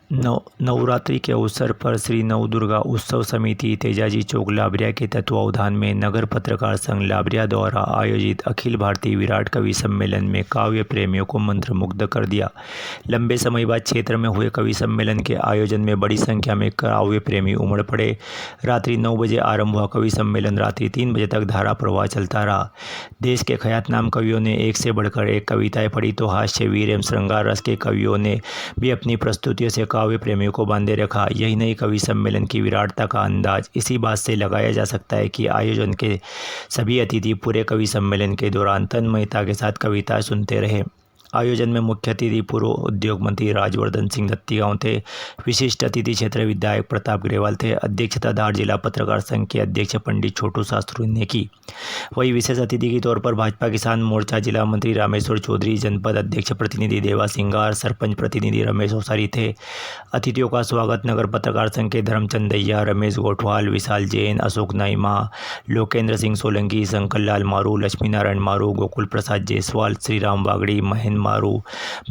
नवरात्रि के अवसर पर श्री नवदुर्गा उत्सव समिति तेजाजी चौक लाबरिया के तत्वावधान में नगर पत्रकार संघ लाबरिया द्वारा आयोजित अखिल भारतीय विराट कवि सम्मेलन में काव्य प्रेमियों को मंत्रमुग्ध कर दिया। लंबे समय बाद क्षेत्र में हुए कवि सम्मेलन के आयोजन में बड़ी संख्या में काव्य प्रेमी उमड़ पड़े। रात्रि 9 बजे आरंभ हुआ कवि सम्मेलन रात्रि 3 बजे तक धारा प्रवाह चलता रहा। देश के ख्यातनाम कवियों ने एक से बढ़कर एक कविताएं पढ़ी तो हास्य वीर एवं श्रृंगार रस के कवियों ने भी अपनी प्रस्तुतियों से काव्य प्रेमियों को बांधे रखा। यही नहीं, कवि सम्मेलन की विराटता का अंदाज इसी बात से लगाया जा सकता है कि आयोजन के सभी अतिथि पूरे कवि सम्मेलन के दौरान तन्मयता के साथ कविताएं सुनते रहे। आयोजन में मुख्य अतिथि पूर्व उद्योग मंत्री राजवर्धन सिंह दत्तीगांव थे। विशिष्ट अतिथि क्षेत्र विधायक प्रताप ग्रेवाल थे। अध्यक्षता धार जिला पत्रकार संघ के अध्यक्ष पंडित छोटू शास्त्री ने की। वही विशेष अतिथि के तौर पर भाजपा किसान मोर्चा जिला मंत्री रामेश्वर चौधरी, जनपद अध्यक्ष प्रतिनिधि देवा सिंगार, सरपंच प्रतिनिधि रमेश ओसारी थे। अतिथियों का स्वागत नगर पत्रकार संघ के धर्मचंद दैया, रमेश गोठवाल, विशाल जैन, अशोक नाइमा, लोकेंद्र सिंह सोलंकी, शंकर लाल मारू, लक्ष्मी नारायण मारू, गोकुल प्रसाद जायसवाल, श्रीराम वागड़ी, महेंद्र मारू,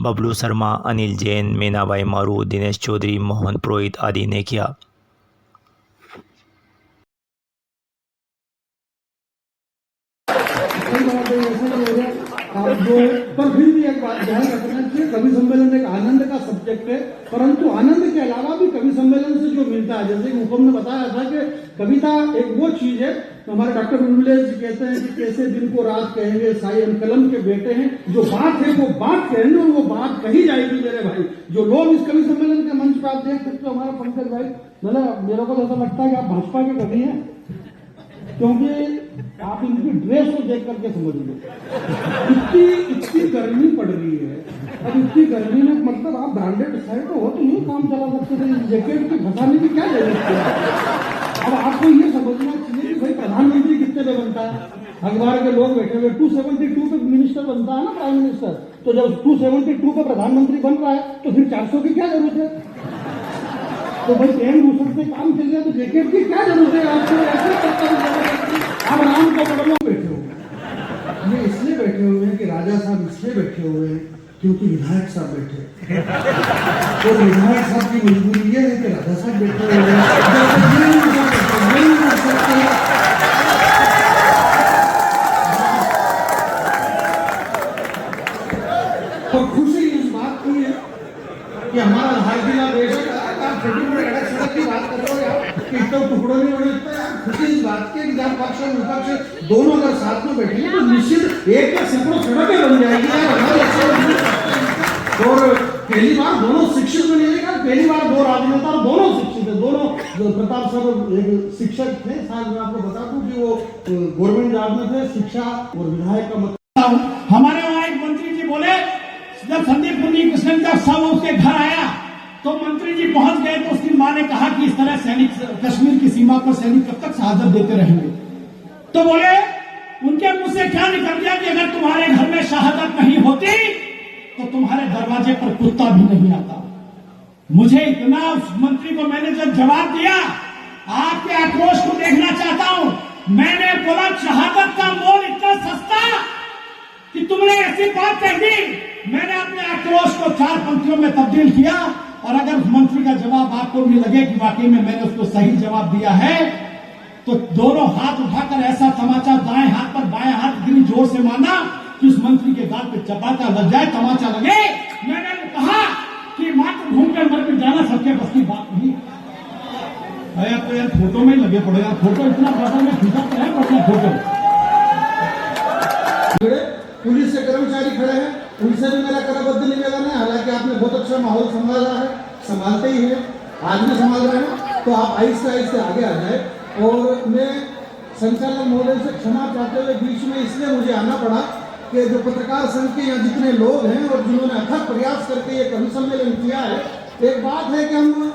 बबलू शर्मा, अनिल जैन, मीनाबाई मारू, दिनेश चौधरी, मोहन पुरोहित आदि ने किया। पर फिर भी एक बात ध्यान रखना चाहिए, कवि सम्मेलन एक आनंद का सब्जेक्ट है, परंतु आनंद के अलावा भी कवि सम्मेलन से जो मिलता है, जैसे कि उपम ने बताया था कि कविता एक वो चीज है, तो हमारे डॉक्टर बुलबुले जी कहते हैं कि कैसे दिन को रात कहेंगे, साई हम कलम के बेटे हैं, जो बात है वो बात कहेंगे और वो बात कही जाएगी मेरे भाई। जो लोग इस कवि सम्मेलन के मंच पर आप देख सकते हो, हमारा पंकज भाई, मतलब मेरे को ऐसा लगता है कि आप भाजपा के कवि हैं, क्योंकि आप इनकी ड्रेस को देख करके समझ लो, इतनी गर्मी पड़ रही है। अब इतनी गर्मी में मतलब आप ब्रांडेड शर्ट हो तो नहीं काम चला सकते थे, जैकेट की फंसाने की क्या जरूरत है। अब आपको ये समझना चाहिए कि भाई प्रधानमंत्री कितने पे बनता है, अखबार के लोग बैठे हुए 272 पे मिनिस्टर बनता है ना, प्राइम मिनिस्टर, तो जब 272 पे प्रधानमंत्री बन रहा है तो फिर 400 की क्या जरूरत है। तो भाई पेन भूषण से काम चल रहा है तो जैकेट की क्या जरूरत है आपको, ऐसे आप आराम को बदलो बैठे हो। ये इसलिए बैठे हुए हैं कि राजा साहब इसलिए बैठे हुए हैं क्योंकि विधायक साहब बैठे तो विधायक साहब की मजबूरी ये है कि राजा साहब बैठे हुए हैं। तो खुशी इस बात की है कि हमारा भारतीय देश सड़क की बात कर रहे हो यार, इतना टुकड़ों नहीं होने लगता यार। खुशी इस बात की जब पक्ष और विपक्ष दोनों अगर साथ में बैठेंगे तो निश्चित एक या सैकड़ों सड़कें बन जाएगी यार हमारे। और पहली बार दोनों शिक्षित बने हैं, पहली बार दो राजनेता और दोनों शिक्षित है। दोनों प्रताप साहब एक शिक्षक थे, साथ में आपको बता दूं कि वो गवर्नमेंट जॉब में थे, शिक्षा और विधायक का मतलब। हमारे वहां एक मंत्री जी बोले, जब संदीप पुरी कृष्ण का शव उसके घर आया तो मंत्री जी पहुंच गए तो उसकी मां ने कहा कि इस तरह सैनिक कश्मीर की सीमा पर सैनिक कब तक शहादत देते रहेंगे। तो बोले, उनके मुंह से क्या निकल गया कि अगर तुम्हारे घर में शहादत नहीं होती तो तुम्हारे दरवाजे पर कुत्ता भी नहीं आता। मुझे इतना उस मंत्री को मैंने जब जवाब दिया, आपके आक्रोश को देखना चाहता हूं। मैंने बोला शहादत का मोल इतना सस्ता कि तुमने ऐसी बात कह दी। मैंने अपने आक्रोश को 4 पंक्तियों में तब्दील किया और अगर उस मंत्री का जवाब आपको भी लगे कि वाकई में मैंने उसको सही जवाब दिया है तो दोनों हाथ उठाकर ऐसा तमाचा दाएं हाथ पर बाएं हाथ गिरी जोर से मारना कि उस मंत्री के दांत पे चपाटा लग जाए, तमाचा लगे। मैंने कहा कि मात्र घूम कर मर कर जाना सबके बस की बात नहीं। तो यार फोटो में लगे पड़े यार, फोटो इतना बड़ा में खींचा तो है अपना फोटो। पुलिस से कर्मचारी खड़े हैं, उनसे भी मेरा करबद्ध निवेदन है। हालांकि आपने बहुत अच्छा माहौल संभाला है, संभालते ही है, आज भी संभाल रहे हैं, तो आप आहिस्ते आहिस्ते आगे आ जाए। और मैं संचालक महोदय से क्षमा चाहते हुए बीच में इसलिए मुझे आना पड़ा कि जो पत्रकार संघ के यहाँ जितने लोग हैं और जिन्होंने अथक प्रयास करके ये कवि सम्मेलन किया है, एक बात है कि हम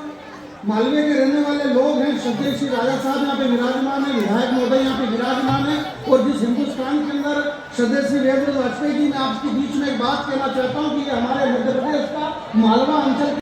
मालवे के रहने वाले लोग हैं, श्रद्धेय श्री राजा साहब यहाँ पे विराजमान है, विधायक महोदय यहाँ पे विराजमान है, और जिस हिंदुस्तान के अंदर श्रद्धेय श्री वीरेंद्र वाजपेयी जी, मैं आपके बीच में एक बात कहना चाहता हूँ कि हमारे मध्य प्रदेश का मालवा अंचल